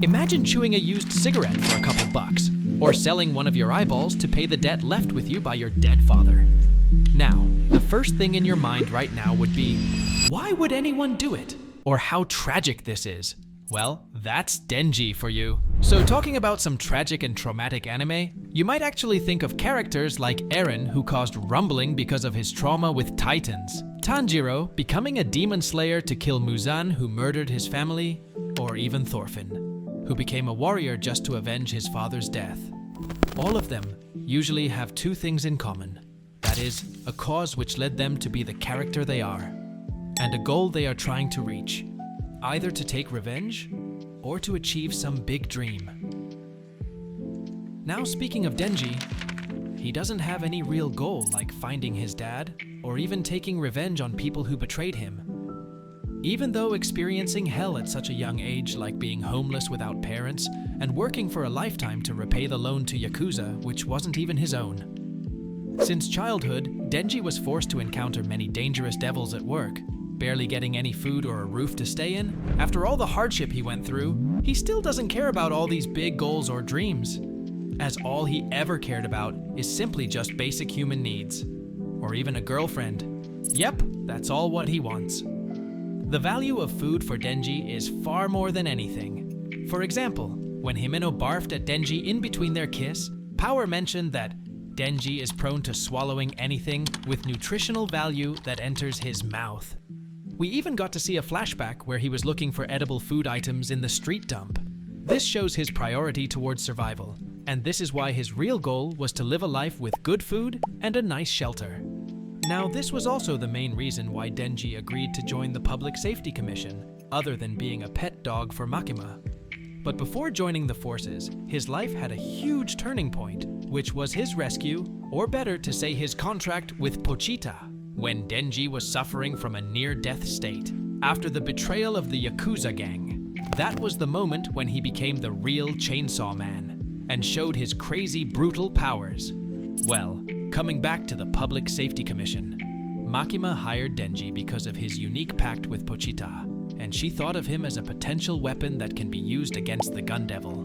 Imagine chewing a used cigarette for a couple bucks, or selling one of your eyeballs to pay the debt left with you by your dead father. Now, the first thing in your mind right now would be, why would anyone do it? Or how tragic this is. Well, that's Denji for you. So talking about some tragic and traumatic anime, you might actually think of characters like Eren, who caused rumbling because of his trauma with titans, Tanjiro becoming a demon slayer to kill Muzan, who murdered his family, or even Thorfinn, who became a warrior just to avenge his father's death. All of them usually have two things in common. That is, a cause which led them to be the character they are, and a goal they are trying to reach, either to take revenge or to achieve some big dream. Now, speaking of Denji, he doesn't have any real goal like finding his dad or even taking revenge on people who betrayed him. Even though experiencing hell at such a young age, like being homeless without parents and working for a lifetime to repay the loan to Yakuza, which wasn't even his own. Since childhood, Denji was forced to encounter many dangerous devils at work, barely getting any food or a roof to stay in. After all the hardship he went through, he still doesn't care about all these big goals or dreams, as all he ever cared about is simply just basic human needs. Or even a girlfriend. Yep, that's all what he wants. The value of food for Denji is far more than anything. For example, when Himeno barfed at Denji in between their kiss, Power mentioned that Denji is prone to swallowing anything with nutritional value that enters his mouth. We even got to see a flashback where he was looking for edible food items in the street dump. This shows his priority towards survival, and this is why his real goal was to live a life with good food and a nice shelter. Now, this was also the main reason why Denji agreed to join the Public Safety Commission, other than being a pet dog for Makima. But before joining the forces, his life had a huge turning point, which was his rescue, or better to say his contract with Pochita, when Denji was suffering from a near-death state, after the betrayal of the Yakuza gang. That was the moment when he became the real Chainsaw Man, and showed his crazy, brutal powers. Well, coming back to the Public Safety Commission, Makima hired Denji because of his unique pact with Pochita, and she thought of him as a potential weapon that can be used against the Gun Devil,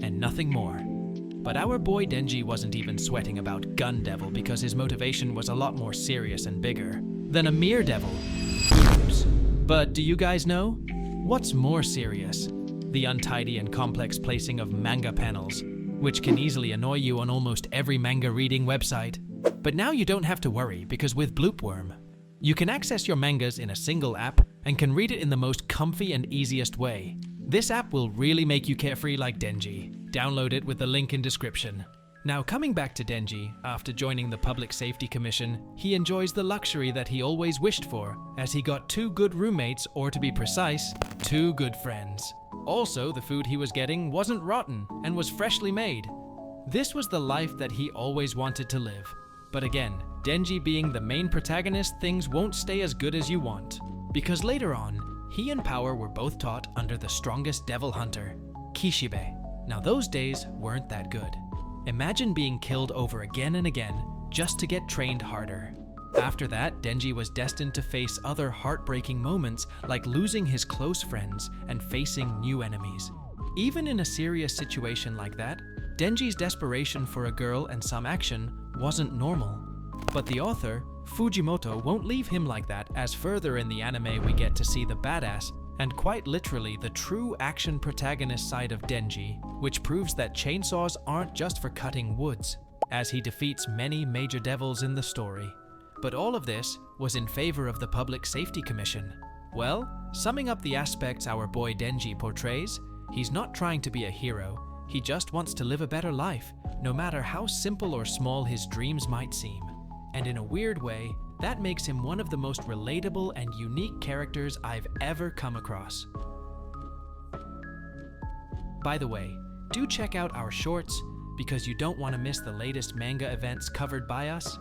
and nothing more. But our boy Denji wasn't even sweating about Gun Devil because his motivation was a lot more serious and bigger than a mere devil. Oops. But do you guys know? What's more serious? The untidy and complex placing of manga panels, which can easily annoy you on almost every manga reading website. But now you don't have to worry, because with Bloopworm, you can access your mangas in a single app and can read it in the most comfy and easiest way. This app will really make you carefree like Denji. Download it with the link in description. Now, coming back to Denji, after joining the Public Safety Commission, he enjoys the luxury that he always wished for, as he got 2 good roommates, or to be precise, 2 good friends. Also, the food he was getting wasn't rotten and was freshly made. This was the life that he always wanted to live. But again, Denji being the main protagonist, things won't stay as good as you want. Because later on, he and Power were both taught under the strongest devil hunter, Kishibe. Now those days weren't that good. Imagine being killed over again and again just to get trained harder. After that, Denji was destined to face other heartbreaking moments like losing his close friends and facing new enemies. Even in a serious situation like that, Denji's desperation for a girl and some action wasn't normal. But the author, Fujimoto, won't leave him like that, as further in the anime we get to see the badass and quite literally the true action protagonist side of Denji, which proves that chainsaws aren't just for cutting woods, as he defeats many major devils in the story. But all of this was in favor of the Public Safety Commission. Well, summing up the aspects our boy Denji portrays, he's not trying to be a hero, he just wants to live a better life, no matter how simple or small his dreams might seem. And in a weird way, that makes him one of the most relatable and unique characters I've ever come across. By the way, do check out our shorts, because you don't want to miss the latest manga events covered by us.